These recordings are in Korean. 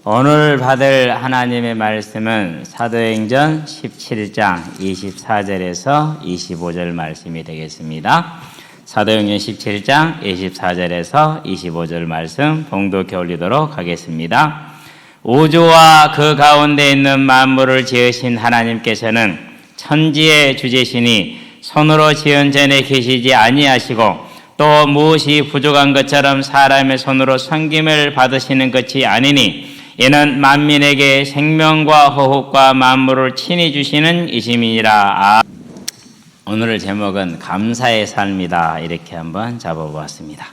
오늘 받을 하나님의 말씀은 사도행전 17장 24절에서 25절 말씀이 되겠습니다. 사도행전 17장 24절에서 25절 말씀 봉독해 올리도록 하겠습니다. 우주와 그 가운데 있는 만물을 지으신 하나님께서는 천지의 주제시니 손으로 지은 전에 계시지 아니하시고 또 무엇이 부족한 것처럼 사람의 손으로 섬김을 받으시는 것이 아니니 이는 만민에게 생명과 호흡과 만물을 친히 주시는 이심이니라. 오늘 제목은 감사의 삶이다. 이렇게 한번 잡아보았습니다.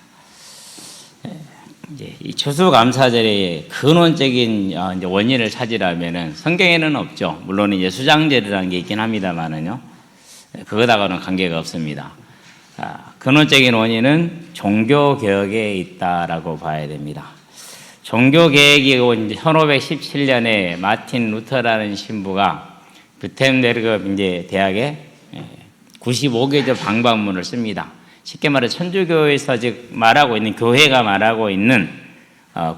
이제 이 추수감사절의 근원적인 원인을 찾으려면은 성경에는 없죠. 물론 이제 수장절이라는 게 있긴 합니다만은요. 그거다가는 관계가 없습니다. 근원적인 원인은 종교 개혁에 있다라고 봐야 됩니다. 종교 개혁이고 이제 1517년에 마틴 루터라는 신부가 부텐베르그 이제 대학에 95개조 방방문을 씁니다. 쉽게 말해 천주교에서 즉 말하고 있는 교회가 말하고 있는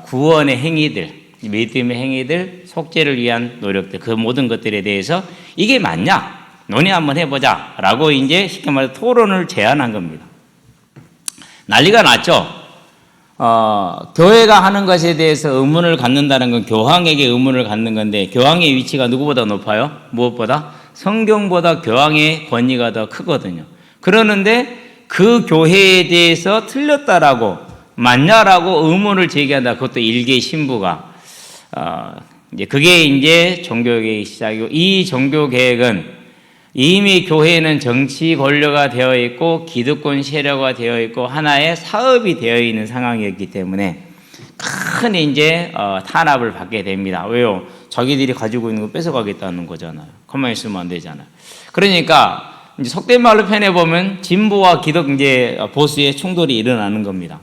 구원의 행위들, 믿음의 행위들, 속죄를 위한 노력들, 그 모든 것들에 대해서 이게 맞냐? 논의 한번 해보자라고 이제 쉽게 말해 토론을 제안한 겁니다. 난리가 났죠. 교회가 하는 것에 대해서 의문을 갖는다는 건 교황에게 의문을 갖는 건데 교황의 위치가 누구보다 높아요? 무엇보다? 성경보다 교황의 권위가 더 크거든요. 그러는데 그 교회에 대해서 틀렸다라고 맞냐라고 의문을 제기한다. 그것도 일개 신부가 이제 그게 이제 종교개혁의 시작이고 이 종교개혁은 이미 교회는 정치 권력화 되어 있고 기득권 세력화 되어 있고 하나의 사업이 되어 있는 상황이었기 때문에 큰 이제 탄압을 받게 됩니다. 왜요? 자기들이 가지고 있는 거 뺏어가겠다는 거잖아요. 가만히 있으면 안 되잖아요. 그러니까 이제 속된 말로 표현해 보면 진보와 기득 이제 보수의 충돌이 일어나는 겁니다.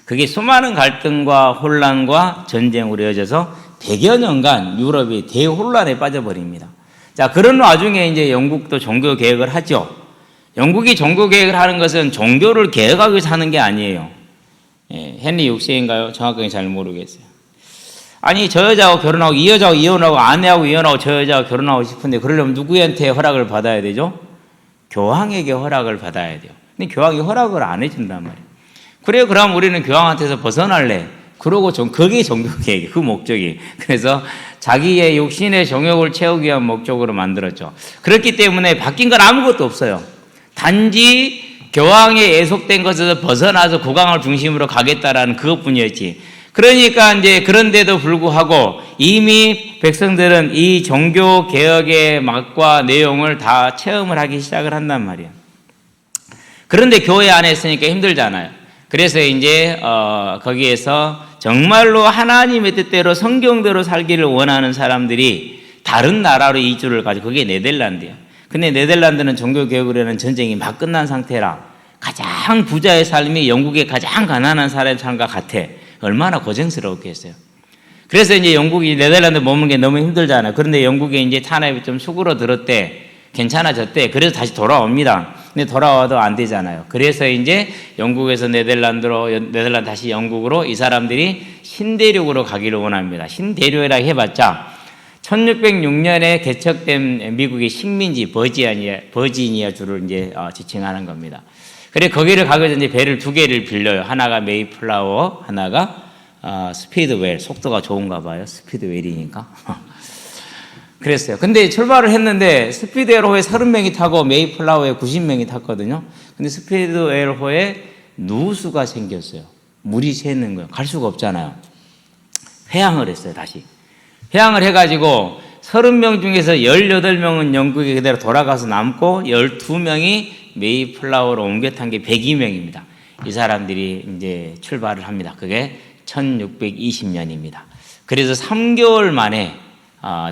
그게 수많은 갈등과 혼란과 전쟁으로 이어져서 100여 년간 유럽이 대혼란에 빠져버립니다. 자, 그런 와중에 이제 영국도 종교 개혁을 하죠. 영국이 종교 개혁을 하는 것은 종교를 개혁하기 위해서 하는 게 아니에요. 헨리 6세인가요? 정확하게 잘 모르겠어요. 아니, 저 여자하고 결혼하고, 이 여자하고 이혼하고, 아내하고 이혼하고, 저 여자하고 결혼하고 싶은데, 그러려면 누구한테 허락을 받아야 되죠? 교황에게 허락을 받아야 돼요. 근데 교황이 허락을 안 해준단 말이에요. 그래요, 그럼 우리는 교황한테서 벗어날래. 그러고 그게 종교개혁이 그 목적이. 그래서 자기의 육신의 정욕을 채우기 위한 목적으로 만들었죠. 그렇기 때문에 바뀐 건 아무것도 없어요. 단지 교황에 예속된 것에서 벗어나서 국왕을 중심으로 가겠다라는 그것뿐이었지. 그러니까 이제 그런데도 불구하고 이미 백성들은 이 종교개혁의 맛과 내용을 다 체험을 하기 시작을 한단 말이에요. 그런데 교회 안에 있으니까 힘들잖아요. 그래서 이제 거기에서 정말로 하나님의 뜻대로 성경대로 살기를 원하는 사람들이 다른 나라로 이주를 가지고 그게 네덜란드예요. 근데 네덜란드는 종교개혁을 하는 전쟁이 막 끝난 상태라 가장 부자의 삶이 영국의 가장 가난한 사람의 삶과 같아. 얼마나 고생스러웠겠어요. 그래서 이제 영국이 네덜란드 머무는 게 너무 힘들잖아요. 그런데 영국에 이제 탄압이 좀 수그러들었대. 괜찮아졌대. 그래서 다시 돌아옵니다. 근데 돌아와도 안 되잖아요. 그래서 이제 영국에서 네덜란드 다시 영국으로 이 사람들이 신대륙으로 가기를 원합니다. 신대륙이라 해봤자 1606년에 개척된 미국의 식민지 버지니아 주를 이제 지칭하는 겁니다. 그래 거기를 가기 전에 배를 두 개를 빌려요. 하나가 메이플라워, 하나가 스피드웰. 속도가 좋은가 봐요. 스피드웰이니까. 그랬어요. 근데 출발을 했는데 스피드웨어호에 30명이 타고 메이플라워에 90명이 탔거든요. 근데 스피드웨어호에 누수가 생겼어요. 물이 새는 거예요. 갈 수가 없잖아요. 회항을 했어요. 다시. 회항을 해가지고 30명 중에서 18명은 영국에 그대로 돌아가서 남고 12명이 메이플라워로 옮겨 탄 게 102명입니다. 이 사람들이 이제 출발을 합니다. 그게 1620년입니다. 그래서 3개월 만에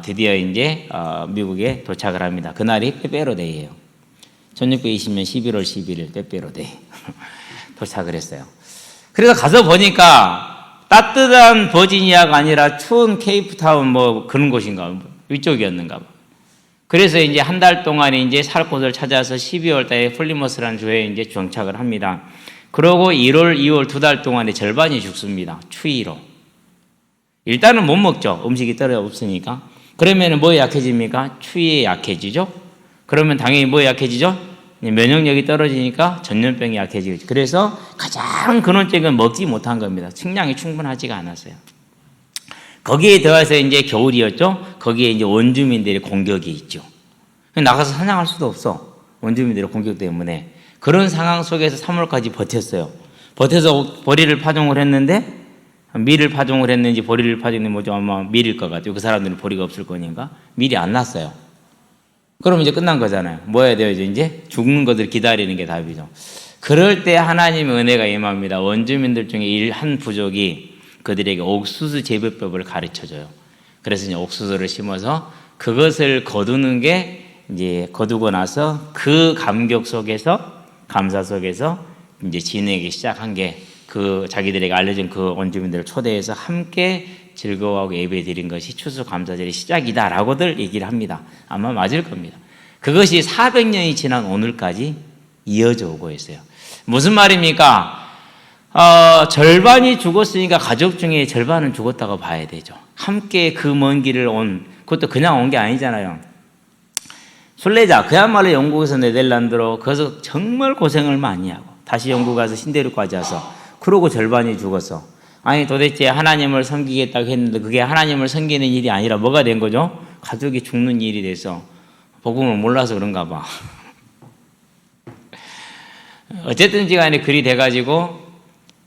드디어 이제 미국에 도착을 합니다. 그날이 빼빼로데이예요. 1620년 11월 11일 빼빼로데이 도착을 했어요. 그래서 가서 보니까 따뜻한 버지니아가 아니라 추운 케이프타운 뭐 그런 곳인가 위쪽이었는가 봐. 그래서 이제 한 달 동안 이제 살 곳을 찾아서 12월 달에 플리머스라는 주에 이제 정착을 합니다. 그러고 1월, 2월 두 달 동안에 절반이 죽습니다. 추위로. 일단은 못 먹죠. 음식이 떨어져 없으니까. 그러면 뭐에 약해집니까? 추위에 약해지죠. 그러면 당연히 뭐에 약해지죠? 면역력이 떨어지니까 전염병이 약해지죠. 그래서 가장 근원적인 먹지 못한 겁니다. 식량이 충분하지가 않았어요. 거기에 더해서 이제 겨울이었죠. 거기에 이제 원주민들의 공격이 있죠. 나가서 사냥할 수도 없어. 원주민들의 공격 때문에. 그런 상황 속에서 3월까지 버텼어요. 버텨서 보리를 파종을 했는데, 밀을 파종을 했는지 보리를 파종했는지 뭐죠? 아마 밀일 것 같아요. 그 사람들은 보리가 없을 거니까. 밀이 안 났어요. 그럼 이제 끝난 거잖아요. 뭐 해야 돼요? 이제 죽는 것을 기다리는 게 답이죠. 그럴 때 하나님의 은혜가 임합니다. 원주민들 중에 한 부족이 그들에게 옥수수 재배법을 가르쳐줘요. 그래서 이제 옥수수를 심어서 그것을 거두는 게 이제 거두고 나서 그 감격 속에서 감사 속에서 이제 지내기 시작한 게 그 자기들에게 알려진 그 원주민들을 초대해서 함께 즐거워하고 예배 드린 것이 추수감사절의 시작이다라고들 얘기를 합니다. 아마 맞을 겁니다. 그것이 400년이 지난 오늘까지 이어져 오고 있어요. 무슨 말입니까? 절반이 죽었으니까 가족 중에 절반은 죽었다고 봐야 되죠. 함께 그 먼 길을 온, 그것도 그냥 온 게 아니잖아요. 순례자, 그야말로 영국에서 네덜란드로 거기서 정말 고생을 많이 하고 다시 영국 가서 신대륙까지 와서 그러고 절반이 죽었어. 아니 도대체 하나님을 섬기겠다고 했는데 그게 하나님을 섬기는 일이 아니라 뭐가 된 거죠? 가족이 죽는 일이 돼서 복음을 몰라서 그런가 봐. 어쨌든지 간에 그리 돼가지고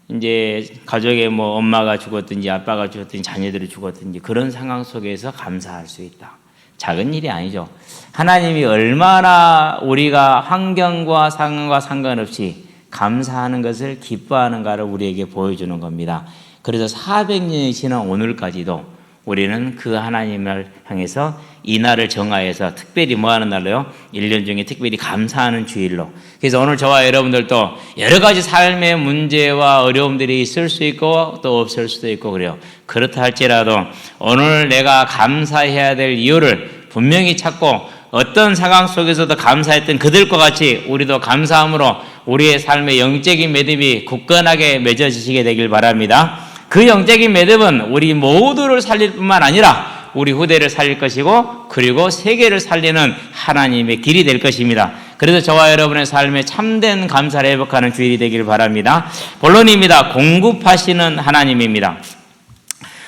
이제 가족의 뭐 엄마가 죽었든지 아빠가 죽었든지 자녀들이 죽었든지 그런 상황 속에서 감사할 수 있다. 작은 일이 아니죠. 하나님이 얼마나 우리가 환경과 상황과 상관없이 감사하는 것을 기뻐하는가를 우리에게 보여주는 겁니다. 그래서 400년이 지난 오늘까지도 우리는 그 하나님을 향해서 이 날을 정하여서 특별히 뭐 하는 날로요? 1년 중에 특별히 감사하는 주일로. 그래서 오늘 저와 여러분들도 여러 가지 삶의 문제와 어려움들이 있을 수 있고 또 없을 수도 있고 그래요. 그렇다 할지라도 오늘 내가 감사해야 될 이유를 분명히 찾고 어떤 상황 속에서도 감사했던 그들과 같이 우리도 감사함으로 우리의 삶의 영적인 매듭이 굳건하게 맺어지시게 되길 바랍니다. 그 영적인 매듭은 우리 모두를 살릴 뿐만 아니라 우리 후대를 살릴 것이고 그리고 세계를 살리는 하나님의 길이 될 것입니다. 그래서 저와 여러분의 삶에 참된 감사를 회복하는 주일이 되길 바랍니다. 본론입니다. 공급하시는 하나님입니다.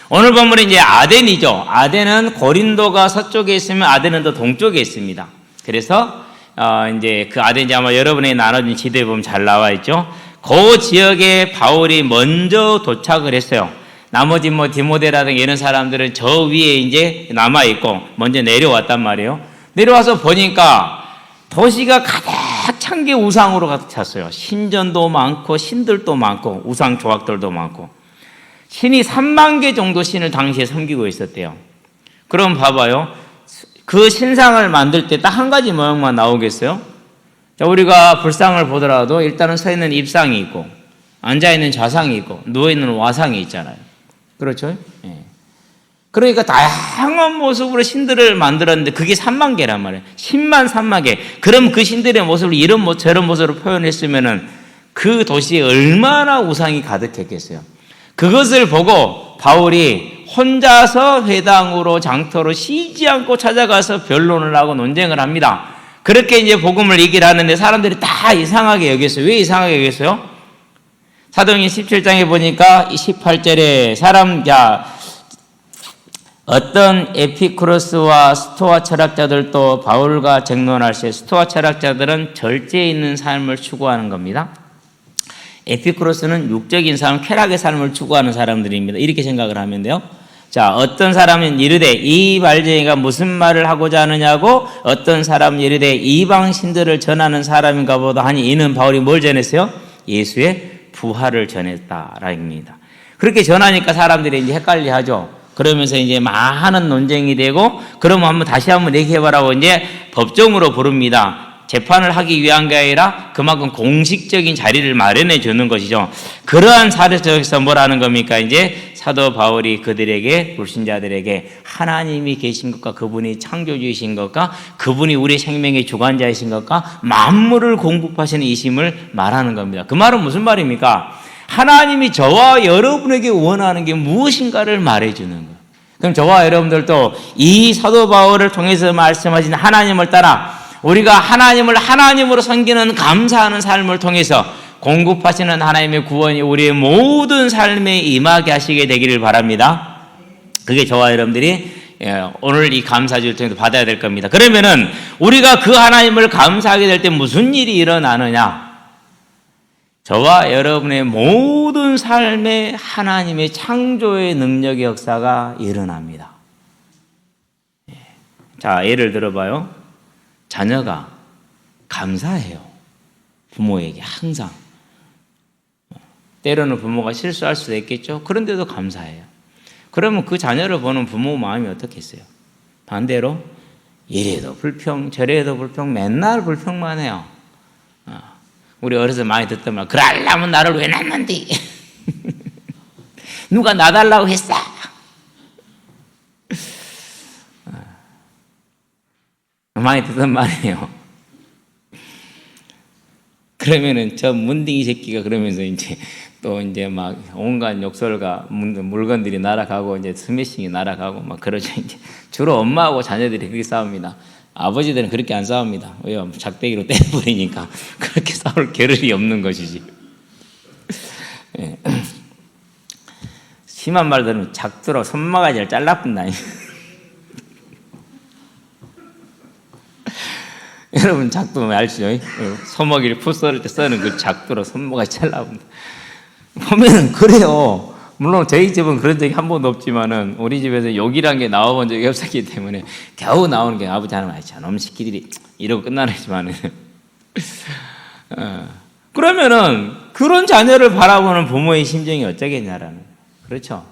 오늘 본문은 이제 아덴이죠. 아덴은 고린도가 서쪽에 있으면 아덴은 더 동쪽에 있습니다. 그래서 이제 그 아덴이 아마 여러분의 나눠진 지도에 보면 잘 나와 있죠. 그 지역에 바울이 먼저 도착을 했어요. 나머지 뭐 디모데라든가 이런 사람들은 저 위에 이제 남아 있고 먼저 내려왔단 말이에요. 내려와서 보니까 도시가 가득 찬 게 우상으로 가득 찼어요. 신전도 많고 신들도 많고 우상 조각들도 많고. 신이 3만 개 정도 신을 당시에 섬기고 있었대요. 그럼 봐봐요. 그 신상을 만들 때 딱 한 가지 모양만 나오겠어요? 자, 우리가 불상을 보더라도 일단은 서 있는 입상이 있고, 앉아있는 좌상이 있고, 누워있는 와상이 있잖아요. 그렇죠? 예. 그러니까 다양한 모습으로 신들을 만들었는데 그게 3만 개란 말이에요. 10만 3만 개. 그럼 그 신들의 모습을 이런 저런 모습으로 표현했으면은 그 도시에 얼마나 우상이 가득했겠어요. 그것을 보고 바울이 혼자서 회당으로 장터로 쉬지 않고 찾아가서 변론을 하고 논쟁을 합니다. 그렇게 이제 복음을 얘기를 하는데 사람들이 다 이상하게 여겼어요. 왜 이상하게 여겼어요? 사도행전 17장에 보니까 18절에 어떤 에피쿠로스와 스토아 철학자들도 바울과 쟁론할 때 스토아 철학자들은 절제에 있는 삶을 추구하는 겁니다. 에피쿠로스는 육적인 삶, 쾌락의 삶을 추구하는 사람들입니다. 이렇게 생각을 하면 돼요. 자, 어떤 사람은 이르되 이 말쟁이가 무슨 말을 하고자 하느냐고 어떤 사람은 이르되 이방 신들을 전하는 사람인가 보다 하니 이는 바울이 뭘 전했어요? 예수의 부활을 전했다라입니다. 그렇게 전하니까 사람들이 이제 헷갈려하죠. 그러면서 이제 많은 논쟁이 되고 그러면 한번 다시 한번 얘기해보라고 이제 법정으로 부릅니다. 재판을 하기 위한 게 아니라 그만큼 공식적인 자리를 마련해 주는 것이죠. 그러한 사례 속에서 뭐라는 겁니까? 이제 사도 바울이 그들에게, 불신자들에게 하나님이 계신 것과 그분이 창조주이신 것과 그분이 우리 생명의 주관자이신 것과 만물을 공급하시는 이심을 말하는 겁니다. 그 말은 무슨 말입니까? 하나님이 저와 여러분에게 원하는 게 무엇인가를 말해주는 거예요. 그럼 저와 여러분들도 이 사도 바울을 통해서 말씀하신 하나님을 따라 우리가 하나님을 하나님으로 섬기는 감사하는 삶을 통해서 공급하시는 하나님의 구원이 우리의 모든 삶에 임하게 하시게 되기를 바랍니다. 그게 저와 여러분들이 오늘 이 감사주를 통해서 받아야 될 겁니다. 그러면은 우리가 그 하나님을 감사하게 될 때 무슨 일이 일어나느냐? 저와 여러분의 모든 삶에 하나님의 창조의 능력의 역사가 일어납니다. 자, 예를 들어봐요. 자녀가 감사해요. 부모에게 항상. 때로는 부모가 실수할 수도 있겠죠. 그런데도 감사해요. 그러면 그 자녀를 보는 부모 마음이 어떻겠어요? 반대로 이래도 불평 저래도 불평 맨날 불평만 해요. 우리 어려서 많이 듣던 말, 그러려면 나를 왜 낳는디? 누가 낳아달라고 했어? 많이 듣던 말이에요. 그러면은 저 문딩이 새끼가 그러면서 이제 또 이제 막 온갖 욕설과 물건들이 날아가고 이제 스매싱이 날아가고 막 그러죠. 이제 주로 엄마하고 자녀들이 그렇게 싸웁니다. 아버지들은 그렇게 안 싸웁니다. 왜요? 작대기로 때려버리니까 그렇게 싸울 겨를이 없는 것이지. 예. 심한 말들은 작두로 손모가지를 잘라뿐다니. 여러분 작두 알죠? 소먹이를 푸 썰을 때 써는 그 작두로 손모가지 잘라뿐다. 보면은 그래요. 물론 저희 집은 그런 적이 한 번도 없지만은 우리 집에서 욕이란 게 나와본 적이 없었기 때문에 겨우 나오는 게 아버지 하나님 저놈 새끼들이 이러고 끝나지만은 그러면은 그런 자녀를 바라보는 부모의 심정이 어쩌겠냐라는 그렇죠.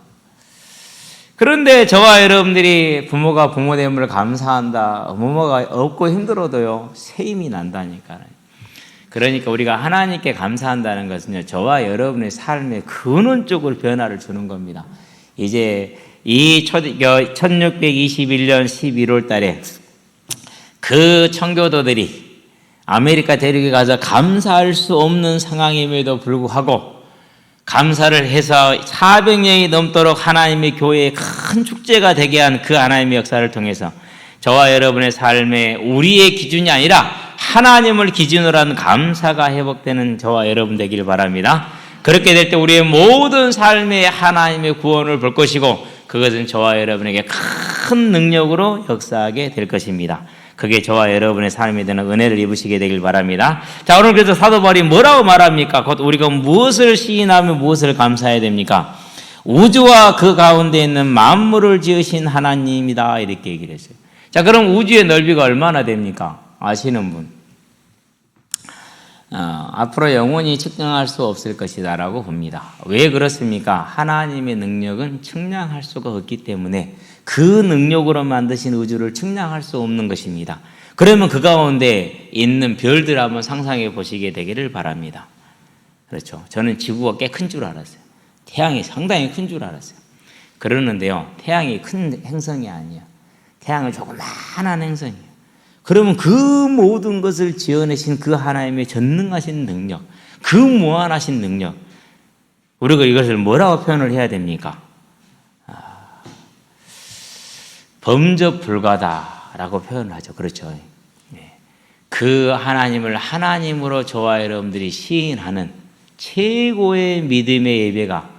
그런데 저와 여러분들이 부모가 부모됨을 감사한다. 부모가 없고 힘들어도요 새 힘이 난다니까요. 그러니까 우리가 하나님께 감사한다는 것은요, 저와 여러분의 삶의 근원적으로 변화를 주는 겁니다. 이제 이 1621년 11월 달에 그 청교도들이 아메리카 대륙에 가서 감사할 수 없는 상황임에도 불구하고 감사를 해서 400년이 넘도록 하나님의 교회의 큰 축제가 되게 한 그 하나님의 역사를 통해서 저와 여러분의 삶에 우리의 기준이 아니라 하나님을 기준으로 한 감사가 회복되는 저와 여러분 되기를 바랍니다. 그렇게 될 때 우리의 모든 삶에 하나님의 구원을 볼 것이고 그것은 저와 여러분에게 큰 능력으로 역사하게 될 것입니다. 그게 저와 여러분의 삶에 되는 은혜를 입으시게 되길 바랍니다. 자, 오늘 그래서 사도 바울이 뭐라고 말합니까? 곧 우리가 무엇을 시인하며 무엇을 감사해야 됩니까? 우주와 그 가운데 있는 만물을 지으신 하나님이다 이렇게 얘기를 했어요. 자, 그럼 우주의 넓이가 얼마나 됩니까? 아시는 분? 앞으로 영원히 측량할 수 없을 것이다 라고 봅니다. 왜 그렇습니까? 하나님의 능력은 측량할 수가 없기 때문에 그 능력으로 만드신 우주를 측량할 수 없는 것입니다. 그러면 그 가운데 있는 별들 한번 상상해 보시게 되기를 바랍니다. 그렇죠. 저는 지구가 꽤 큰 줄 알았어요. 태양이 상당히 큰 줄 알았어요. 그러는데요, 태양이 큰 행성이 아니에요. 태양은 조그마한 행성이에요. 그러면 그 모든 것을 지어내신 그 하나님의 전능하신 능력, 그 무한하신 능력, 우리가 이것을 뭐라고 표현을 해야 됩니까? 범접불가다라고 표현을 하죠. 그렇죠. 그 하나님을 하나님으로 저와 여러분들이 시인하는 최고의 믿음의 예배가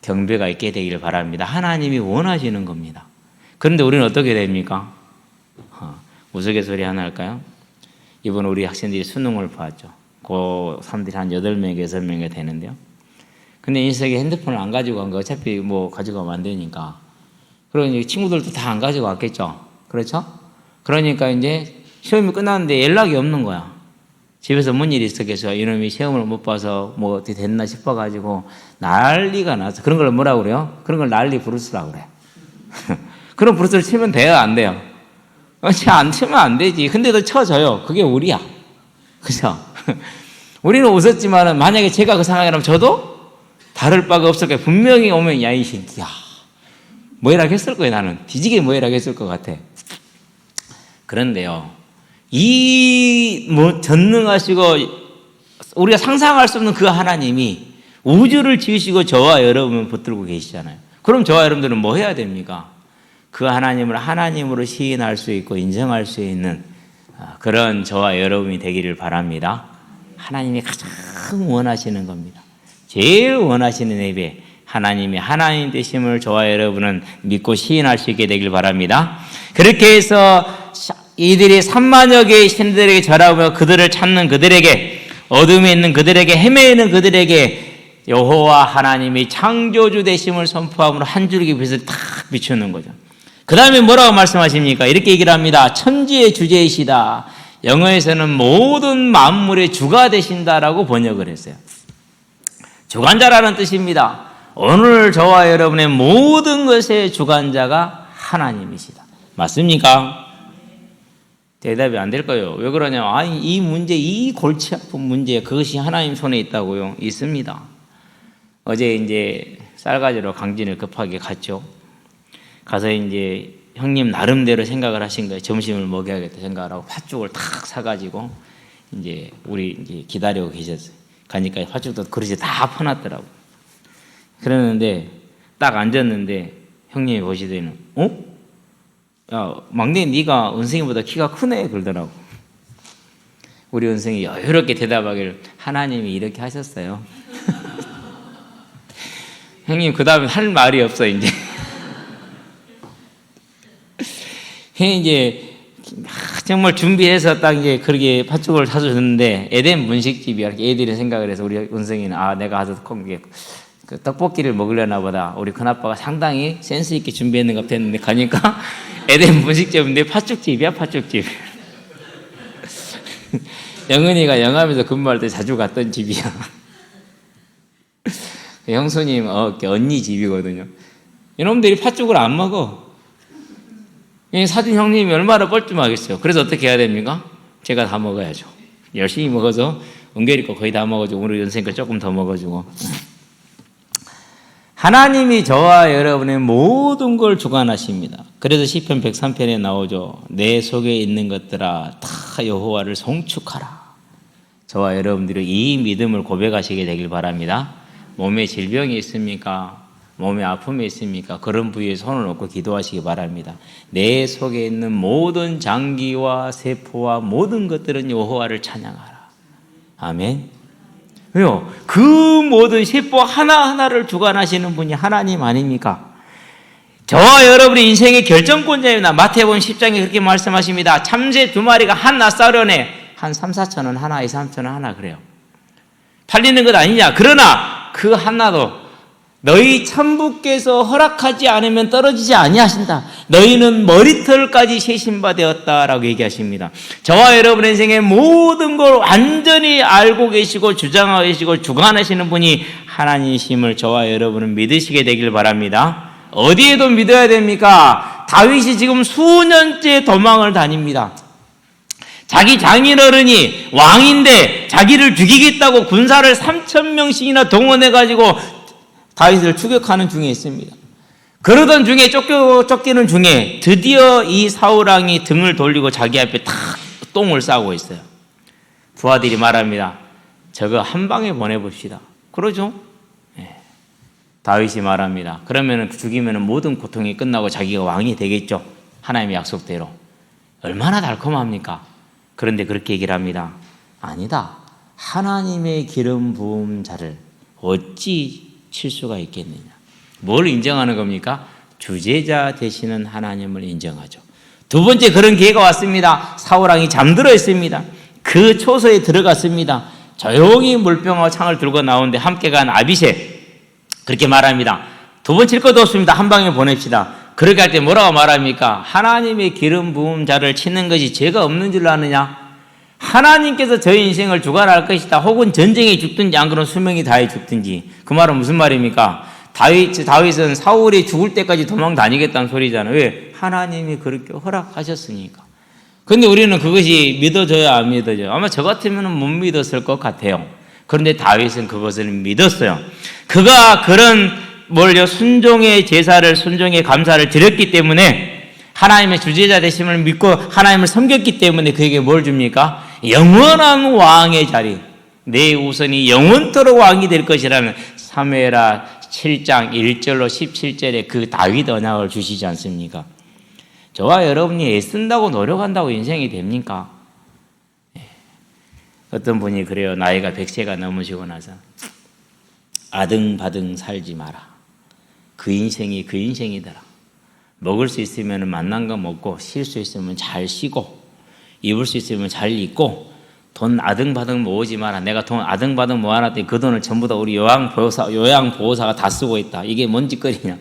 경배가 있게 되기를 바랍니다. 하나님이 원하시는 겁니다. 그런데 우리는 어떻게 됩니까? 우스갯소리 하나 할까요? 이번 우리 학생들이 수능을 봤죠. 고3들이 한 8명, 6명이 되는데요. 근데 인석이 핸드폰을 안 가지고 간 거 어차피 뭐 가지고 가면 안 되니까. 그러니 친구들도 다 안 가지고 왔겠죠. 그렇죠? 그러니까 이제 시험이 끝났는데 연락이 없는 거야. 집에서 뭔 일이 있었겠어요. 이놈이 시험을 못 봐서 뭐 어떻게 됐나 싶어가지고 난리가 나서. 그런 걸 뭐라고 그래요? 그런 걸 난리 브루스라고 그래. 그런 브루스를 치면 돼요? 안 돼요? 안 치면 안 되지. 근데도 쳐줘요. 그게 우리야. 그죠? 우리는 웃었지만 만약에 제가 그 상황이라면 저도 다를 바가 없을 거예요. 분명히 오면 야, 이 새끼야. 뭐이라 했을 거예요. 나는. 뒤지게 뭐이라 했을 것 같아. 그런데요. 이 전능하시고 우리가 상상할 수 없는 그 하나님이 우주를 지으시고 저와 여러분을 붙들고 계시잖아요. 그럼 저와 여러분들은 뭐 해야 됩니까? 그 하나님을 하나님으로 시인할 수 있고 인정할 수 있는 그런 저와 여러분이 되기를 바랍니다. 하나님이 가장 원하시는 겁니다. 제일 원하시는 예배, 하나님의 하나님 되심을 저와 여러분은 믿고 시인할 수 있게 되길 바랍니다. 그렇게 해서 이들이 3만여 개의 신들에게 절하며 그들을 찾는 그들에게, 어둠에 있는 그들에게, 헤매이는 그들에게 여호와 하나님이 창조주 되심을 선포함으로 한 줄기 빛을 탁 비추는 거죠. 그 다음에 뭐라고 말씀하십니까? 이렇게 얘기를 합니다. 천지의 주제이시다. 영어에서는 모든 만물의 주가 되신다라고 번역을 했어요. 주관자라는 뜻입니다. 오늘 저와 여러분의 모든 것의 주관자가 하나님이시다. 맞습니까? 대답이 안 될 거예요. 왜 그러냐면, 아니, 이 문제, 이 골치 아픈 문제, 그것이 하나님 손에 있다고요? 있습니다. 어제 이제 쌀가지로 강진을 급하게 갔죠. 가서 이제 형님 나름대로 생각을 하신 거예요. 점심을 먹여야겠다 생각을 하고 팥죽을 탁 사가지고 이제 우리 이제 기다리고 계셨어요. 가니까 팥죽도 그릇에 다 퍼놨더라고. 그러는데 딱 앉았는데 형님이 보시더니, 야, 막내 네가 은생이보다 키가 크네 그러더라고. 우리 은생이 여유롭게 대답하기를, 하나님이 이렇게 하셨어요. 형님 그 다음에 할 말이 없어 이제. 이제 정말 준비해서 딱 이제 그렇게 팥죽을 사주셨는데 에덴 분식집이야. 애들이 생각을 해서 우리 은성이는 내가 가서 그 떡볶이를 먹으려나 보다. 우리 큰아빠가 상당히 센스 있게 준비했는 것 같았는데 가니까 에덴 분식집인데 팥죽집이야, 팥죽집. 영은이가 영암에서 근무할 때 자주 갔던 집이야. 형수님 언니 집이거든요. 이놈들이 팥죽을 안 먹어. 사준 형님이 얼마나 뻘쭘하겠어요. 그래서 어떻게 해야 됩니까? 제가 다 먹어야죠. 열심히 먹어서 은결이 거 거의 다 먹어주고 우리 연생 거 조금 더 먹어주고. 하나님이 저와 여러분의 모든 걸 주관하십니다. 그래서 시편 103편에 나오죠. 내 속에 있는 것들아 다 여호와를 송축하라. 저와 여러분들이 이 믿음을 고백하시게 되길 바랍니다. 몸에 질병이 있습니까? 몸에 아픔이 있습니까? 그런 부위에 손을 얹고 기도하시기 바랍니다. 내 속에 있는 모든 장기와 세포와 모든 것들은 여호와를 찬양하라. 아멘. 왜요? 그 모든 세포 하나하나를 주관하시는 분이 하나님 아닙니까? 저와 여러분의 인생의 결정권자입니다. 마태복음 10장에 그렇게 말씀하십니다. 참새 2마리가 한 낫사련에 한 3, 4천 원 하나, 2, 3천 원 하나 그래요. 팔리는 것 아니냐? 그러나 그 하나도 너희 천부께서 허락하지 않으면 떨어지지 아니하신다. 너희는 머리털까지 세신바 되었다라고 얘기하십니다. 저와 여러분의 인생의 모든 걸 완전히 알고 계시고 주장하고 계시고 주관하시는 분이 하나님이심을 저와 여러분은 믿으시게 되길 바랍니다. 어디에도 믿어야 됩니까? 다윗이 지금 수년째 도망을 다닙니다. 자기 장인어른이 왕인데 자기를 죽이겠다고 군사를 3,000명씩이나 동원해가지고 다윗을 추격하는 중에 있습니다. 그러던 중에 쫓기는 중에 드디어 이 사울왕이 등을 돌리고 자기 앞에 탁 똥을 싸고 있어요. 부하들이 말합니다. 저거 한 방에 보내봅시다. 그러죠? 네. 다윗이 말합니다. 그러면 죽이면 모든 고통이 끝나고 자기가 왕이 되겠죠. 하나님의 약속대로. 얼마나 달콤합니까? 그런데 그렇게 얘기를 합니다. 아니다. 하나님의 기름 부은 자를 어찌 칠 수가 있겠느냐. 뭘 인정하는 겁니까? 주제자 되시는 하나님을 인정하죠. 두 번째 그런 기회가 왔습니다. 사울왕이 잠들어 있습니다. 그 초소에 들어갔습니다. 조용히 물병하고 창을 들고 나오는데 함께 간 아비새 그렇게 말합니다. 두 번 칠 것도 없습니다. 한 방에 보냅시다. 그렇게 할 때 뭐라고 말합니까? 하나님의 기름 부은 자를 치는 것이 죄가 없는 줄 아느냐? 하나님께서 저희 인생을 주관할 것이다. 혹은 전쟁에 죽든지 안 그러면 수명이 다해 죽든지. 그 말은 무슨 말입니까? 다윗은 사울이 죽을 때까지 도망 다니겠다는 소리잖아요. 왜? 하나님이 그렇게 허락하셨으니까. 근데 우리는 그것이 믿어져요, 안 믿어져요? 아마 저 같으면 못 믿었을 것 같아요. 그런데 다윗은 그것을 믿었어요. 그가 그런 순종의 제사를, 순종의 감사를 드렸기 때문에 하나님의 주제자 되심을 믿고 하나님을 섬겼기 때문에 그에게 뭘 줍니까? 영원한 왕의 자리, 내 우선이 영원토록 왕이 될 것이라는 사무엘하 7장 1절로 17절에 그 다윗 언약을 주시지 않습니까? 저와 여러분이 애쓴다고 노력한다고 인생이 됩니까? 어떤 분이 그래요. 나이가 100세가 넘으시고 나서 아등바등 살지 마라. 그 인생이 그 인생이더라. 먹을 수 있으면 만난 거 먹고, 쉴 수 있으면 잘 쉬고, 입을 수 있으면 잘 입고, 돈 아등바등 모으지 마라. 내가 돈 아등바등 모아놨더니 그 돈을 전부 다 우리 요양보호사가 다 쓰고 있다. 이게 뭔 짓거리냐.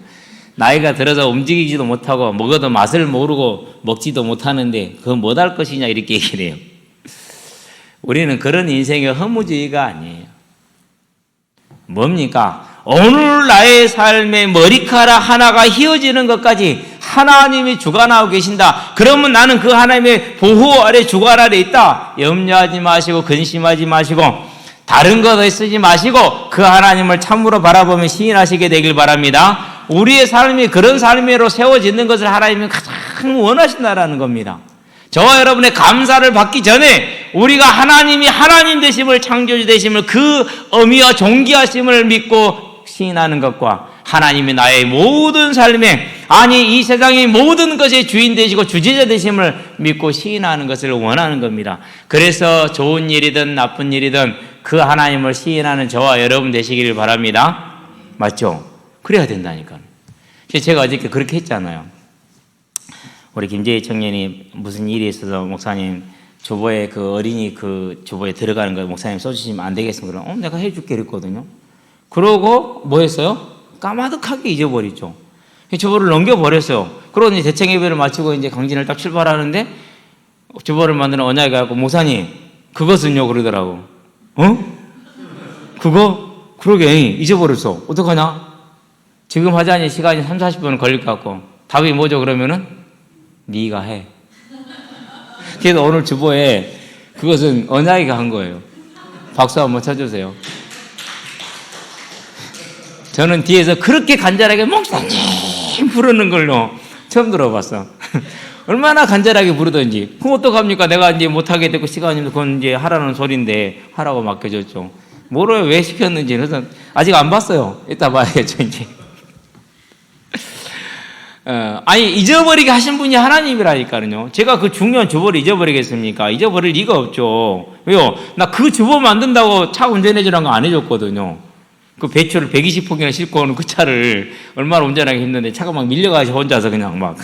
나이가 들어서 움직이지도 못하고 먹어도 맛을 모르고 먹지도 못하는데 그건 못할 것이냐 이렇게 얘기를 해요. 우리는 그런 인생의 허무주의가 아니에요. 뭡니까? 오늘 나의 삶의 머리카락 하나가 휘어지는 것까지 하나님이 주관하고 계신다. 그러면 나는 그 하나님의 보호 아래 주관 아래 있다. 염려하지 마시고 근심하지 마시고 다른 것 쓰지 마시고 그 하나님을 참으로 바라보며 시인하시게 되길 바랍니다. 우리의 삶이 그런 삶으로 세워지는 것을 하나님이 가장 원하신다라는 겁니다. 저와 여러분의 감사를 받기 전에 우리가 하나님이 하나님 되심을, 창조주 되심을, 그 어미와 존귀하심을 믿고 시인하는 것과 하나님이 나의 모든 삶에, 아니 이 세상의 모든 것의 주인 되시고 주제자 되심을 믿고 시인하는 것을 원하는 겁니다. 그래서 좋은 일이든 나쁜 일이든 그 하나님을 시인하는 저와 여러분 되시기를 바랍니다. 맞죠? 그래야 된다니까요. 제가 어저께 그렇게 했잖아요. 우리 김재희 청년이 무슨 일이 있어서 목사님 주보에 그 어린이 그 주보에 들어가는 거 목사님 써주시면 안 되겠습니까? 그럼 내가 해줄게 이랬거든요. 그러고 뭐 했어요? 까마득하게 잊어버리죠. 주보를 넘겨버렸어요. 그러고 이제 대책 예배를 마치고 이제 강진을 딱 출발하는데 주보를 만드는 언약이 갖고 목사님 그것은요 그러더라고. 어? 그거? 그러게 잊어버렸어. 어떡하냐? 지금 하자니 시간이 30-40분 걸릴 것 같고 답이 뭐죠 그러면은? 네가 해. 그래서 오늘 주보에 그것은 언약이가 한 거예요. 박수 한번 쳐주세요. 저는 뒤에서 그렇게 간절하게 목사님 부르는 걸로 처음 들어봤어. 얼마나 간절하게 부르던지. 그럼 어떡합니까? 내가 이제 못하게 되고 시간이 그건 이제 하라는 소리인데 하라고 맡겨줬죠. 뭐를 왜 시켰는지 그래서 아직 안 봤어요. 이따 봐야겠죠 이제. 아니 잊어버리게 하신 분이 하나님이라니까요. 제가 그 중요한 주보를 잊어버리겠습니까? 잊어버릴 리가 없죠. 왜요? 나 그 주보 만든다고 차 운전해주라는 거 안 해줬거든요. 그 배추를 120포기나 싣고 오는 그 차를 얼마나 운전하기 힘든데 차가 막 밀려가지고 혼자서 그냥 막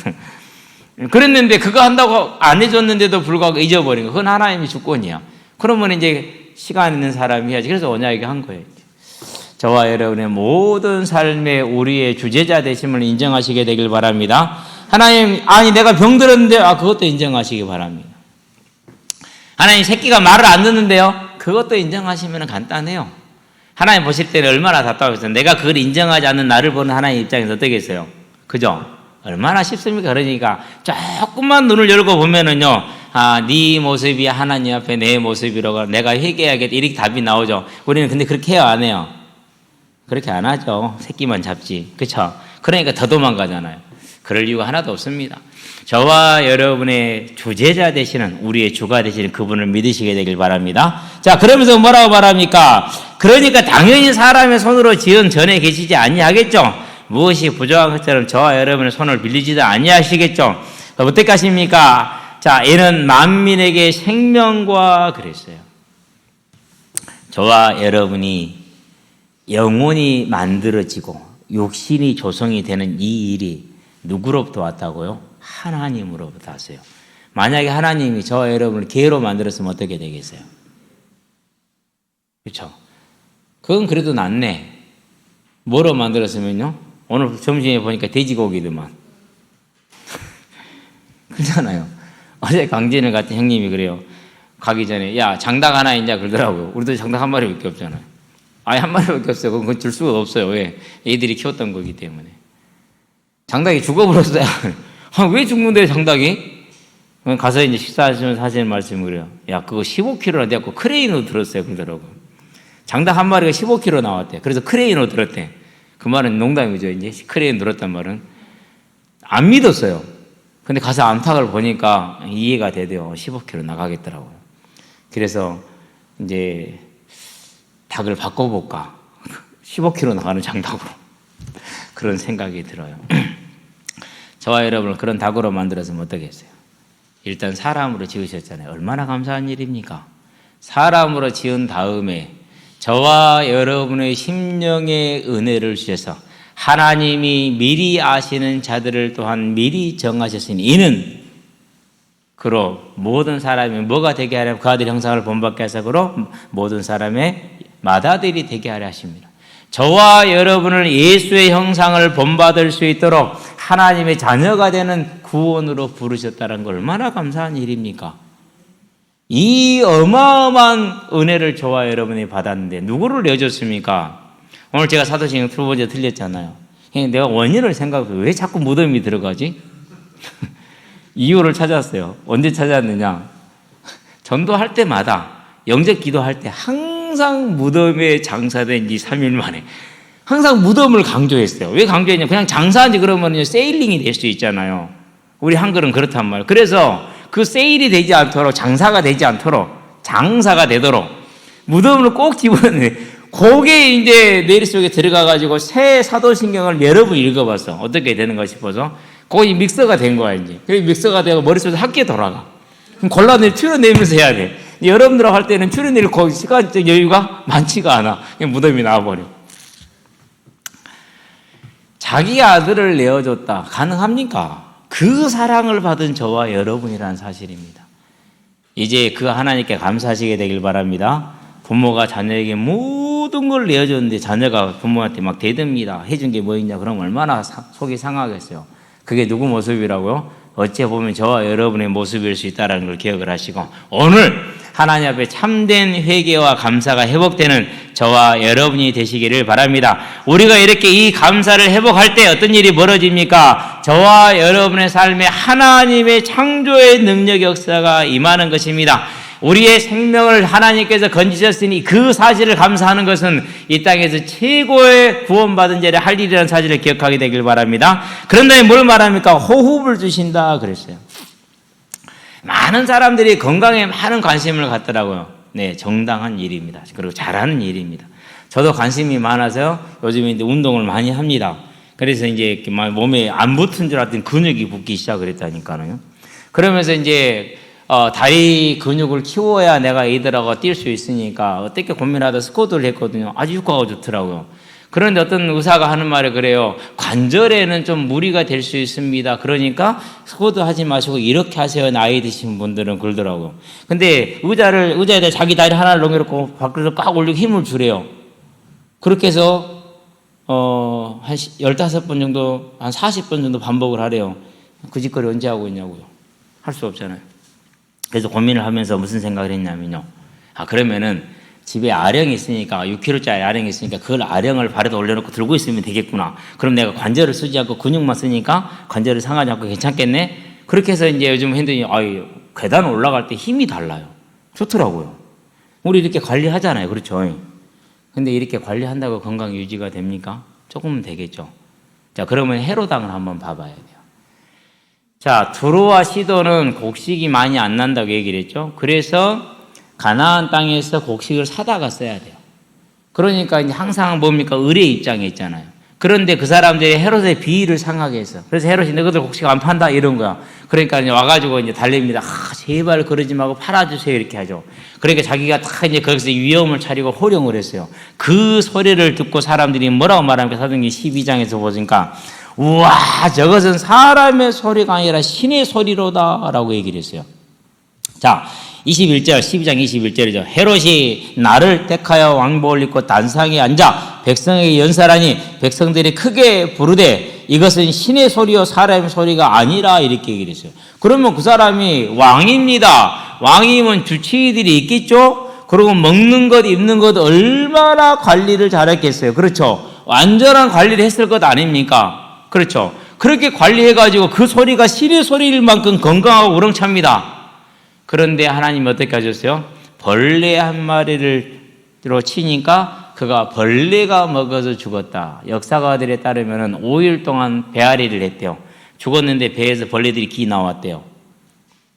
그랬는데 그거 한다고 안 해줬는데도 불구하고 잊어버린 거. 그건 하나님의 주권이야. 그러면 이제 시간 있는 사람이 해야지. 그래서 언약이게 한 거예요. 저와 여러분의 모든 삶에 우리의 주제자 되심을 인정하시게 되길 바랍니다. 하나님, 아니 내가 병들었는데 그것도 인정하시기 바랍니다. 하나님 새끼가 말을 안 듣는데요. 그것도 인정하시면 간단해요. 하나님 보실 때는 얼마나 답답했어요. 내가 그걸 인정하지 않는 나를 보는 하나님 입장에서 어떻겠어요? 그죠? 얼마나 쉽습니까? 그러니까 조금만 눈을 열고 보면은요, 네 모습이 하나님 앞에 내 모습이라고 내가 회개해야겠다 이렇게 답이 나오죠. 우리는 근데 그렇게 해요, 안 해요? 그렇게 안 하죠. 새끼만 잡지. 그렇죠? 그러니까 더 도망가잖아요. 그럴 이유가 하나도 없습니다. 저와 여러분의 주제자 되시는, 우리의 주가 되시는 그분을 믿으시게 되길 바랍니다. 자, 그러면서 뭐라고 말합니까? 그러니까 당연히 사람의 손으로 지은 전에 계시지 아니하겠죠. 무엇이 부족한 것처럼 저와 여러분의 손을 빌리지도 아니하시겠죠. 어떻게 하십니까? 자, 이는 만민에게 생명과 그랬어요. 저와 여러분이 영혼이 만들어지고 육신이 조성이 되는 이 일이 누구로부터 왔다고요? 하나님으로부터 왔어요. 만약에 하나님이 저와 여러분을 개로 만들었으면 어떻게 되겠어요? 그렇죠? 그건 그래도 낫네. 뭐로 만들었으면요? 오늘 점심에 보니까 돼지고기더만. 그렇잖아요. 어제 강진을 같은 형님이 그래요. 가기 전에 야 장닭 하나 있냐 그러더라고요. 우리도 장닭 한 마리밖에 없잖아요. 아예 한 마리밖에 없어요. 그건 줄 수가 없어요. 왜? 애들이 키웠던 거기 때문에. 장닭이 죽어버렸어요. 왜 죽는데 장닭이? 가서 이제 식사하시면서 하시는 말씀이 그래요. 야 그거 15kg나 돼갖고 크레인으로 들었어요. 그러더라고요. 장닭 한 마리가 15kg 나왔대. 그래서 크레인으로 들었대. 그 말은 농담이죠. 이제 크레인 들었단 말은. 안 믿었어요. 근데 가서 암탉을 보니까 이해가 되대요. 15kg 나가겠더라고요. 그래서 이제 닭을 바꿔볼까 15km 나가는 장닭으로. 그런 생각이 들어요. 저와 여러분을 그런 닭으로 만들었으면 어떻겠어요? 일단 사람으로 지으셨잖아요. 얼마나 감사한 일입니까? 사람으로 지은 다음에 저와 여러분의 심령의 은혜를 주셔서 하나님이 미리 아시는 자들을 또한 미리 정하셨으니 이는 그로 모든 사람이 뭐가 되게 하려 그 아들 형상을 본받게 하사 그로 모든 사람의 맏아들이 되게 하려 하십니다. 저와 여러분을 예수의 형상을 본받을 수 있도록 하나님의 자녀가 되는 구원으로 부르셨다는 걸 얼마나 감사한 일입니까? 이 어마어마한 은혜를 저와 여러분이 받았는데 누구를 내어줬습니까? 오늘 제가 사도행전 두 번째 들렸잖아요. 내가 원인을 생각해서 왜 자꾸 무덤이 들어가지? 이유를 찾았어요. 언제 찾았느냐? 전도할 때마다 영접 기도할 때 항상 무덤에 장사된 지 3일 만에 항상 무덤을 강조했어요. 왜 강조했냐? 그냥 장사한 지 그러면 세일링이 될 수 있잖아요. 우리 한글은 그렇단 말이에요. 그래서 그 세일이 되지 않도록 장사가 되지 않도록 장사가 되도록 무덤을 꼭 집어넣어요. 그게 이제 머릿속에 들어가가지고 새 사도신경을 여러 번 읽어봤어. 어떻게 되는가 싶어서. 거기 믹서가 된 거야, 이제. 그게 믹서가 되고 머릿속에 학기에 돌아가. 그럼 골라내, 추려내면서 해야 돼. 여러분들하고 할 때는 추려낼 시간적 여유가 많지가 않아. 그냥 무덤이 나와버려. 자기 아들을 내어줬다. 가능합니까? 그 사랑을 받은 저와 여러분이라는 사실입니다. 이제 그 하나님께 감사하시게 되길 바랍니다. 부모가 자녀에게 모든 걸 내어줬는데 자녀가 부모한테 막 대듭니다. 해준 게 뭐 있냐? 그럼 얼마나 속이 상하겠어요. 그게 누구 모습이라고요? 어찌 보면 저와 여러분의 모습일 수 있다는 걸 기억을 하시고 오늘 하나님 앞에 참된 회개와 감사가 회복되는 저와 여러분이 되시기를 바랍니다. 우리가 이렇게 이 감사를 회복할 때 어떤 일이 벌어집니까? 저와 여러분의 삶에 하나님의 창조의 능력 역사가 임하는 것입니다. 우리의 생명을 하나님께서 건지셨으니 그 사실을 감사하는 것은 이 땅에서 최고의 구원받은 자를 할 일이라는 사실을 기억하게 되길 바랍니다. 그런 다음에 뭘 말합니까? 호흡을 주신다 그랬어요. 많은 사람들이 건강에 많은 관심을 갖더라고요. 네, 정당한 일입니다. 그리고 잘하는 일입니다. 저도 관심이 많아서 요즘에 이제 운동을 많이 합니다. 그래서 이제 몸에 안 붙은 줄 알았더니 근육이 붙기 시작을 했다니까요. 그러면서 이제 다리 근육을 키워야 내가 이들하고 뛸 수 있으니까 어떻게 고민하다 스쿼트를 했거든요. 아주 효과가 좋더라고요. 그런데 어떤 의사가 하는 말이 그래요. 관절에는 좀 무리가 될 수 있습니다. 그러니까 스쿼트 하지 마시고 이렇게 하세요. 나이 드신 분들은 그러더라고요. 근데 의자에다 자기 다리 하나를 넘겨놓고 밖으로 꽉 올리고 힘을 주래요. 그렇게 해서 한 15번 정도, 한 40번 정도 반복을 하래요. 그 짓거리 언제 하고 있냐고요. 할 수 없잖아요. 그래서 고민을 하면서 무슨 생각을 했냐면요. 그러면은 집에 아령이 있으니까 6kg짜리 아령이 있으니까 그걸 아령을 발에다 올려놓고 들고 있으면 되겠구나. 그럼 내가 관절을 쓰지 않고 근육만 쓰니까 관절을 상하지 않고 괜찮겠네. 그렇게 해서 이제 요즘 했더니 계단 올라갈 때 힘이 달라요. 좋더라고요. 우리 이렇게 관리하잖아요. 그렇죠. 근데 이렇게 관리한다고 건강 유지가 됩니까? 조금은 되겠죠. 자, 그러면 해로당을 한번 봐봐야 돼요. 자, 두로와 시돈은 곡식이 많이 안 난다고 얘기를 했죠. 그래서 가나안 땅에서 곡식을 사다가 써야 돼요. 그러니까 이제 항상 뭡니까? 을의 입장에 있잖아요. 그런데 그 사람들이 헤롯의 비위를 상하게 했어. 그래서 헤롯이 너희들 곡식 안 판다 이런 거야. 그러니까 이제 와가지고 이제 달립니다. 제발 그러지 말고 팔아주세요 이렇게 하죠. 그러니까 자기가 딱 이제 거기서 위험을 차리고 호령을 했어요. 그 소리를 듣고 사람들이 뭐라고 말합니까? 사도행전 12장에서 보니까 우와, 저것은 사람의 소리가 아니라 신의 소리로다 라고 얘기를 했어요. 자, 21절, 12장 21절이죠. 헤롯이 나를 택하여 왕복을 입고 단상에 앉아 백성에게 연설하니 백성들이 크게 부르되 이것은 신의 소리요 사람의 소리가 아니라 이렇게 얘기를 했어요. 그러면 그 사람이 왕입니다. 왕이면 주치의들이 있겠죠? 그리고 먹는 것, 입는 것 얼마나 관리를 잘했겠어요. 그렇죠? 완전한 관리를 했을 것 아닙니까? 그렇죠. 그렇게 관리해가지고 그 소리가 신의 소리일 만큼 건강하고 우렁찹니다. 그런데 하나님이 어떻게 하셨어요? 벌레 한 마리를 치니까 그가 벌레가 먹어서 죽었다. 역사가들에 따르면 5일 동안 배앓이를 했대요. 죽었는데 배에서 벌레들이 기 나왔대요.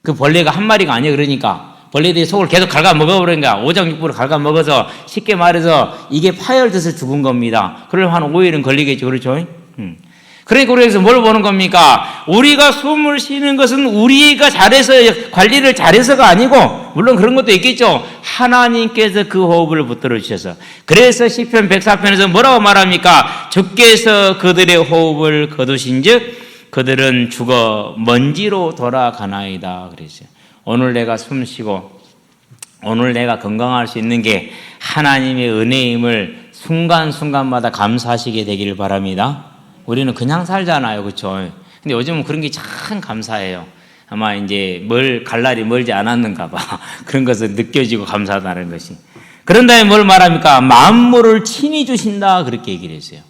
그 벌레가 한 마리가 아니에요. 그러니까 벌레들이 속을 계속 갉아 먹어버린 거야. 오장육부를 갉아 먹어서 쉽게 말해서 이게 파열돼서 죽은 겁니다. 그러면 한 5일은 걸리겠죠. 그렇죠? 그러니까 우리에서 뭘 보는 겁니까? 우리가 숨을 쉬는 것은 우리가 잘해서 관리를 잘해서가 아니고, 물론 그런 것도 있겠죠. 하나님께서 그 호흡을 붙들어 주셔서. 그래서 시편 104편에서 뭐라고 말합니까? 주께서 그들의 호흡을 거두신즉 그들은 죽어 먼지로 돌아가나이다 그랬어요. 오늘 내가 숨 쉬고 오늘 내가 건강할 수 있는 게 하나님의 은혜임을 순간순간마다 감사하시게 되기를 바랍니다. 우리는 그냥 살잖아요. 그렇죠? 근데 요즘은 그런 게 참 감사해요. 아마 이제 갈 날이 멀지 않았는가 봐. 그런 것을 느껴지고 감사하다는 것이. 그런 다음에 뭘 말합니까? 만물을 친히 주신다 그렇게 얘기를 했어요.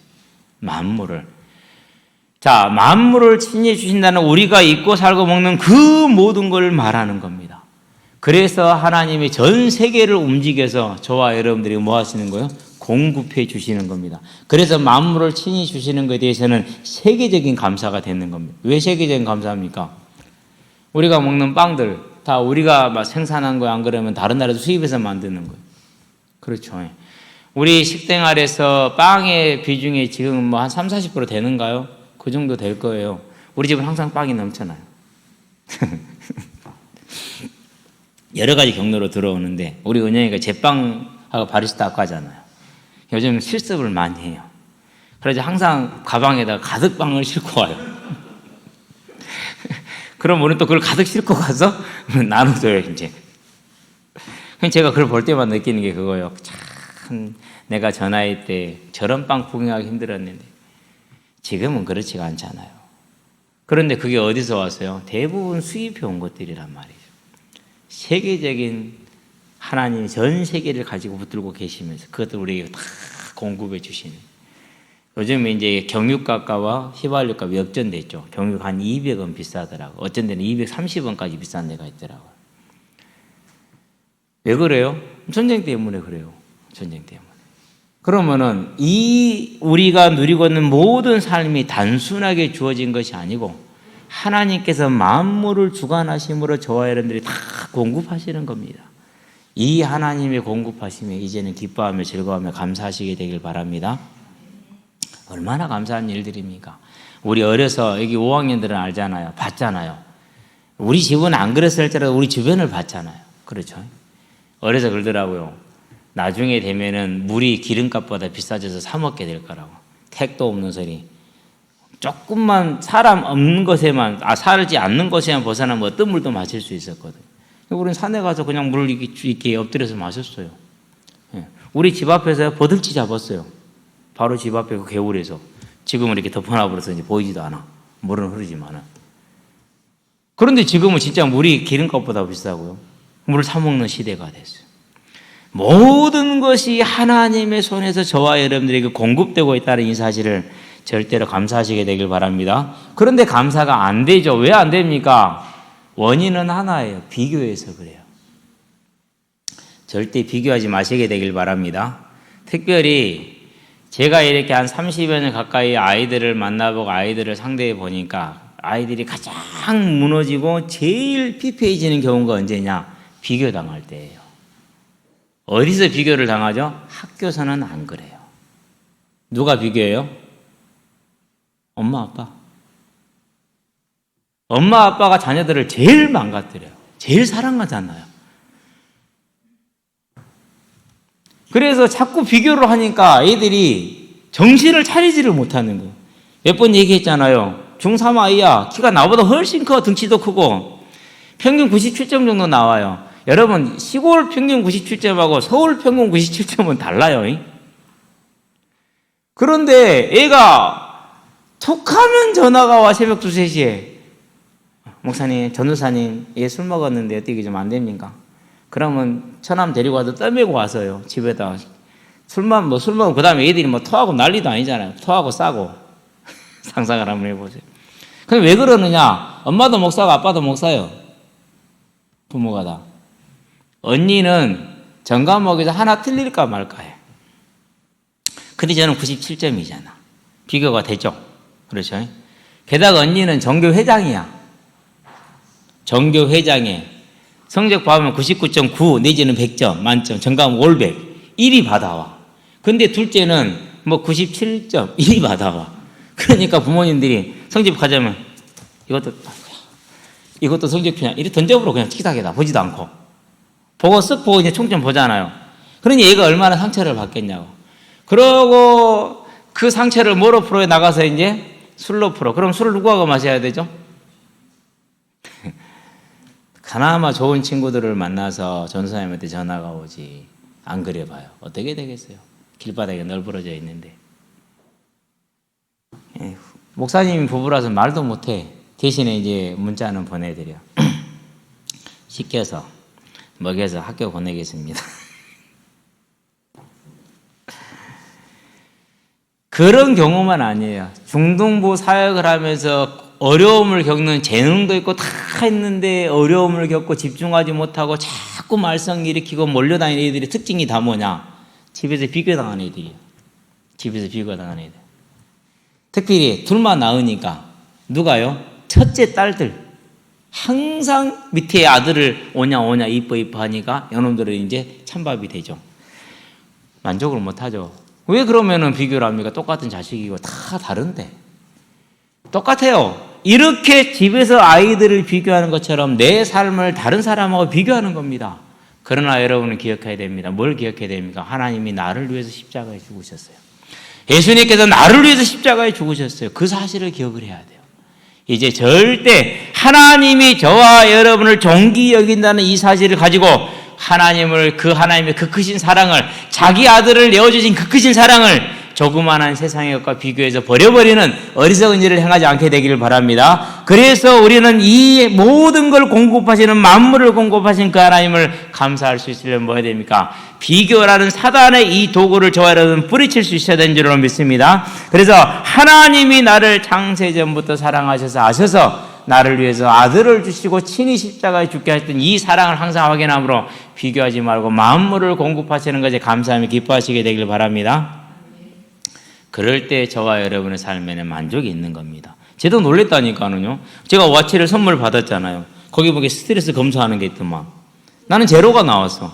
만물을. 자, 만물을 친히 주신다는 우리가 입고 살고 먹는 그 모든 걸 말하는 겁니다. 그래서 하나님이 전 세계를 움직여서 저와 여러분들이 뭐 하시는 거예요? 공급해 주시는 겁니다. 그래서 만물을 친히 주시는 것에 대해서는 세계적인 감사가 되는 겁니다. 왜 세계적인 감사합니까? 우리가 먹는 빵들 다 우리가 막 생산한 거 안 그러면 다른 나라에서 수입해서 만드는 거예요. 그렇죠. 우리 식생활에서 빵의 비중이 지금 뭐 한 30-40% 되는가요? 그 정도 될 거예요. 우리 집은 항상 빵이 넘쳐나요. 여러 가지 경로로 들어오는데 우리 은영이가 제빵하고 바리스타 학과 하잖아요. 요즘 실습을 많이 해요. 그래서 항상 가방에다가 가득 빵을 싣고 와요. 그럼 우리는 또 그걸 가득 싣고 가서 나눠줘요, 이제. 제가 그걸 볼 때만 느끼는 게 그거예요. 참, 내가 저 나이 때 저런 빵 구경하기 힘들었는데 지금은 그렇지가 않잖아요. 그런데 그게 어디서 왔어요? 대부분 수입해 온 것들이란 말이죠. 세계적인 하나님이 전 세계를 가지고 붙들고 계시면서 그것들 우리에게 다 공급해 주시는. 요즘에 이제 경유가와 휘발유가 역전됐죠. 경유가 한 200원 비싸더라고. 어쩐 데는 230원까지 비싼 데가 있더라고요. 왜 그래요? 전쟁 때문에 그래요. 전쟁 때문에. 그러면은 이 우리가 누리고 있는 모든 삶이 단순하게 주어진 것이 아니고 하나님께서 만물을 주관하심으로 저와 여러분들이 다 공급하시는 겁니다. 이 하나님의 공급하심에 이제는 기뻐하며 즐거워하며 감사하시게 되길 바랍니다. 얼마나 감사한 일들입니까? 우리 어려서 여기 5학년들은 알잖아요. 봤잖아요. 우리 집은 안 그랬을지라도 우리 주변을 봤잖아요. 그렇죠? 어려서 그러더라고요. 나중에 되면은 물이 기름값보다 비싸져서 사 먹게 될 거라고. 택도 없는 소리. 조금만 사람 없는 곳에만, 살지 않는 곳에만 벗어나면 어떤 물도 마실 수 있었거든요. 우리는 산에 가서 그냥 물을 이렇게 엎드려서 마셨어요. 우리 집 앞에서 버들치 잡았어요. 바로 집 앞에 그 개울에서. 지금은 이렇게 덮어놔버려서 이제 보이지도 않아. 물은 흐르지만은. 그런데 지금은 진짜 물이 기름값보다 비싸고요. 물을 사 먹는 시대가 됐어요. 모든 것이 하나님의 손에서 저와 여러분들에게 공급되고 있다는 이 사실을 절대로 감사하시게 되길 바랍니다. 그런데 감사가 안 되죠. 왜 안 됩니까? 원인은 하나예요. 비교해서 그래요. 절대 비교하지 마시게 되길 바랍니다. 특별히 제가 이렇게 한 30여 년 가까이 아이들을 만나보고 아이들을 상대해 보니까 아이들이 가장 무너지고 제일 피폐해지는 경우가 언제냐? 비교당할 때예요. 어디서 비교를 당하죠? 학교에서는 안 그래요. 누가 비교해요? 엄마, 아빠. 엄마, 아빠가 자녀들을 제일 망가뜨려요. 제일 사랑하잖아요. 그래서 자꾸 비교를 하니까 애들이 정신을 차리지를 못하는 거예요. 몇 번 얘기했잖아요. 중3 아이야. 키가 나보다 훨씬 커. 등치도 크고. 평균 97점 정도 나와요. 여러분, 시골 평균 97점하고 서울 평균 97점은 달라요. 그런데 애가 툭하면 전화가 와. 새벽 2, 3시에. 목사님, 전도사님, 얘 술 먹었는데 어떻게 좀 안 됩니까? 그러면 처남 데리고 와서 떠매고 와서요. 집에다. 술 먹고 그 다음에 애들이 뭐 토하고 난리도 아니잖아요. 토하고 싸고. 상상을 한번 해보세요. 근데 왜 그러느냐? 엄마도 목사고 아빠도 목사요. 부모가 다. 언니는 전과목에서 하나 틀릴까 말까 해. 근데 저는 97점이잖아. 비교가 되죠. 그렇죠? 게다가 언니는 전교회장이야. 전교회장에 성적 봐보면 99.9 내지는 100점 만점, 전과목 500 1이 받아와. 근데 둘째는 뭐 97점 1이 받아와. 그러니까 부모님들이 성적 가자면 이것도 성적표냐 이렇게 던져버려. 그냥 틱탁이다. 보지도 않고 보고 쓱 보고 이제 총점 보잖아요. 그러니 얘가 얼마나 상처를 받겠냐고. 그러고 그 상처를 뭐로 풀어 나가서 이제 술로 풀어. 그럼 술을 누구하고 마셔야 되죠? 그나마 좋은 친구들을 만나서 전사님한테 전화가 오지. 안 그래 봐요. 어떻게 되겠어요? 길바닥에 널브러져 있는데. 목사님 부부라서 말도 못해. 대신에 이제 문자는 보내드려. 시켜서 먹여서 학교 보내겠습니다. 그런 경우만 아니에요. 중등부 사역을 하면서 어려움을 겪는 재능도 있고 다 했는데 어려움을 겪고 집중하지 못하고 자꾸 말썽 일으키고 몰려다니는 애들이 특징이 다 뭐냐? 집에서 비교당하는 애들이에요. 집에서 비교당하는 애들. 특별히 둘만 낳으니까 누가요? 첫째 딸들 항상 밑에 아들을 오냐 이뻐 하니까 여놈들은 이제 찬밥이 되죠. 만족을 못하죠. 왜 그러면은 비교를 합니까? 똑같은 자식이고 다 다른데. 똑같아요. 이렇게 집에서 아이들을 비교하는 것처럼 내 삶을 다른 사람하고 비교하는 겁니다. 그러나 여러분은 기억해야 됩니다. 뭘 기억해야 됩니까? 하나님이 나를 위해서 십자가에 죽으셨어요. 예수님께서 나를 위해서 십자가에 죽으셨어요. 그 사실을 기억을 해야 돼요. 이제 절대 하나님이 저와 여러분을 존귀 여긴다는 이 사실을 가지고 하나님의 그 크신 사랑을, 자기 아들을 내어주신 그 크신 사랑을 조그만한 세상의 것과 비교해서 버려버리는 어리석은 일을 행하지 않게 되기를 바랍니다. 그래서 우리는 이 모든 걸 공급하시는, 만물을 공급하신 그 하나님을 감사할 수 있으려면 뭐 해야 됩니까? 비교라는 사단의 이 도구를 저와 여러분 뿌리칠 수 있어야 되는 줄로 믿습니다. 그래서 하나님이 나를 창세전부터 사랑하셔서 아셔서 나를 위해서 아들을 주시고 친히 십자가에 죽게 하셨던 이 사랑을 항상 확인함으로 비교하지 말고 만물을 공급하시는 것에 감사하며 기뻐하시게 되길 바랍니다. 그럴 때 저와 여러분의 삶에는 만족이 있는 겁니다. 저도 놀랬다니까요. 제가 와치를 선물 받았잖아요. 거기 보기 스트레스 검사하는 게 있더만. 나는 제로가 나왔어.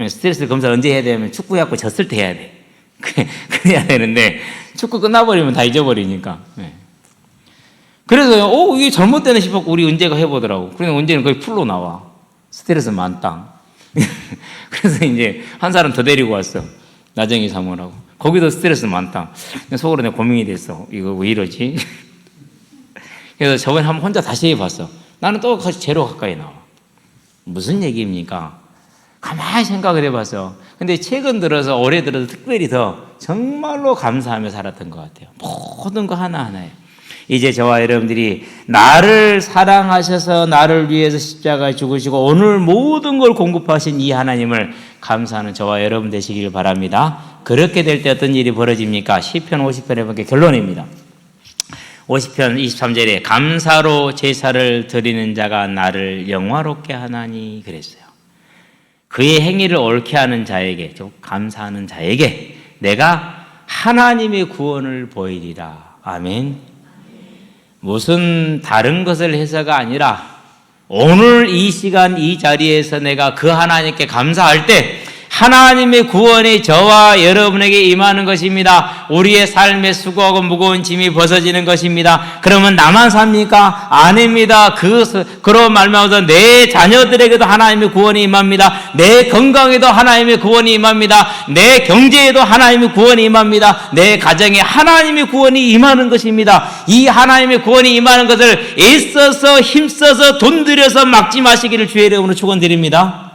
스트레스 검사를 언제 해야 되냐면 축구해갖고 졌을 때 해야 돼. 그래야 되는데 축구 끝나버리면 다 잊어버리니까. 그래서 이게 잘못되네 싶었고 우리 은재가 해보더라고. 그런데 은재는 거의 풀로 나와. 스트레스 많다. 그래서 이제 한 사람 더 데리고 왔어. 나정이 사모라고. 거기도 스트레스 많다. 속으로 내가 고민이 됐어. 이거 왜 이러지? 그래서 저번에 한번 혼자 다시 해봤어. 나는 또 제로 가까이 나와. 무슨 얘기입니까? 가만히 생각을 해봤어. 근데 최근 들어서, 올해 들어서 특별히 더 정말로 감사하며 살았던 것 같아요. 모든 거 하나하나에. 이제 저와 여러분들이 나를 사랑하셔서 나를 위해서 십자가에 죽으시고 오늘 모든 걸 공급하신 이 하나님을 감사하는 저와 여러분 되시길 바랍니다. 그렇게 될 때 어떤 일이 벌어집니까? 시편 50편에 보니까 결론입니다. 50편 23절에 감사로 제사를 드리는 자가 나를 영화롭게 하나니 그랬어요. 그의 행위를 옳게 하는 자에게, 좀 감사하는 자에게 내가 하나님의 구원을 보이리라. 아멘. 무슨 다른 것을 해서가 아니라 오늘 이 시간 이 자리에서 내가 그 하나님께 감사할 때 하나님의 구원이 저와 여러분에게 임하는 것입니다. 우리의 삶의 수고하고 무거운 짐이 벗어지는 것입니다. 그러면 나만 삽니까? 아닙니다. 그로 말미암아서 내 자녀들에게도 하나님의 구원이 임합니다. 내 건강에도 하나님의 구원이 임합니다. 내 경제에도 하나님의 구원이 임합니다. 내 가정에 하나님의 구원이 임하는 것입니다. 이 하나님의 구원이 임하는 것을 애써서 힘써서 돈 들여서 막지 마시기를 주의 이름으로 축원드립니다.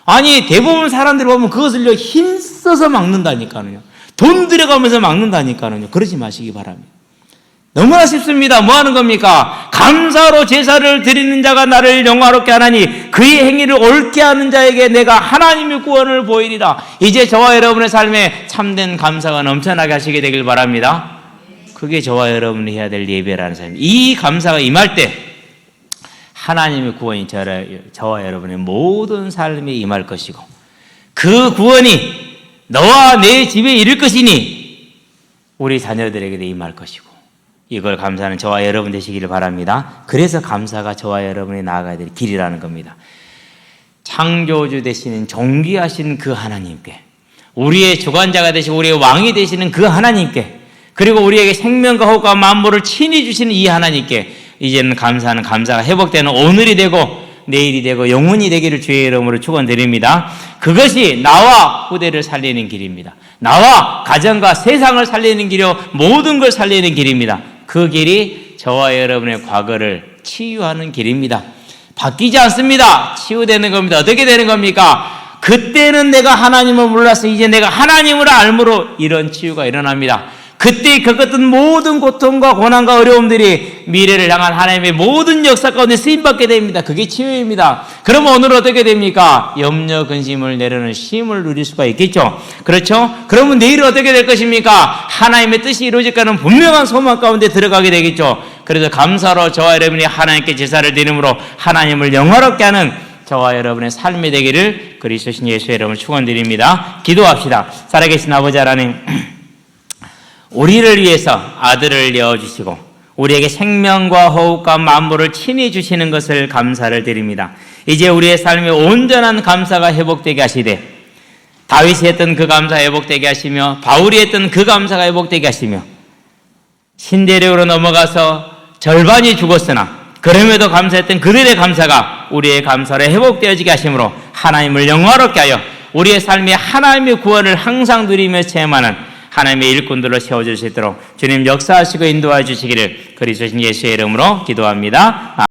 아니 대부분 사람들이 보면 그것을 힘써서 막는다니까요. 돈 들여가면서 막는다니까요. 그러지 마시기 바랍니다. 너무나 쉽습니다. 뭐 하는 겁니까? 감사로 제사를 드리는 자가 나를 영화롭게 하나니 그의 행위를 옳게 하는 자에게 내가 하나님의 구원을 보이리라. 이제 저와 여러분의 삶에 참된 감사가 넘쳐나게 하시게 되길 바랍니다. 그게 저와 여러분이 해야 될 예배라는 삶입니다. 이 감사가 임할 때 하나님의 구원이 저와 여러분의 모든 삶에 임할 것이고 그 구원이 너와 내 집에 이를 것이니 우리 자녀들에게도 임할 것이고 이걸 감사하는 저와 여러분 되시기를 바랍니다. 그래서 감사가 저와 여러분이 나아가야 될 길이라는 겁니다. 창조주 되시는 존귀하신 그 하나님께, 우리의 주관자가 되시고 우리의 왕이 되시는 그 하나님께, 그리고 우리에게 생명과 호흡과 만물을 친히 주시는 이 하나님께 이제는 감사하는 감사가 회복되는 오늘이 되고 내일이 되고 영원히 되기를 주의 이름으로 축원드립니다. 그것이 나와 후대를 살리는 길입니다. 나와 가정과 세상을 살리는 길이요 모든 걸 살리는 길입니다. 그 길이 저와 여러분의 과거를 치유하는 길입니다. 바뀌지 않습니다. 치유되는 겁니다. 어떻게 되는 겁니까? 그때는 내가 하나님을 몰라서 이제 내가 하나님을 알므로 이런 치유가 일어납니다. 그때 겪었던 모든 고통과 고난과 어려움들이 미래를 향한 하나님의 모든 역사 가운데 쓰임받게 됩니다. 그게 치유입니다. 그러면 오늘 어떻게 됩니까? 염려, 근심을 내려놓는 쉼을 누릴 수가 있겠죠. 그렇죠? 그러면 내일은 어떻게 될 것입니까? 하나님의 뜻이 이루어질 거는 분명한 소망 가운데 들어가게 되겠죠. 그래서 감사로 저와 여러분이 하나님께 제사를 드림으로 하나님을 영화롭게 하는 저와 여러분의 삶이 되기를 그리스도신 예수의 이름으로 축원드립니다. 기도합시다. 살아계신 아버지 하나님, 우리를 위해서 아들을 내어주시고 우리에게 생명과 호흡과 만물을 친히 주시는 것을 감사를 드립니다. 이제 우리의 삶에 온전한 감사가 회복되게 하시되 다윗이 했던 그 감사가 회복되게 하시며 바울이 했던 그 감사가 회복되게 하시며 신대륙으로 넘어가서 절반이 죽었으나 그럼에도 감사했던 그들의 감사가 우리의 감사로 회복되어지게 하심으로 하나님을 영화롭게 하여 우리의 삶에 하나님의 구원을 항상 누리며 체험하는 하나님의 일꾼들로 세워줄 수 있도록 주님 역사하시고 인도해 주시기를 그리스도신 예수의 이름으로 기도합니다.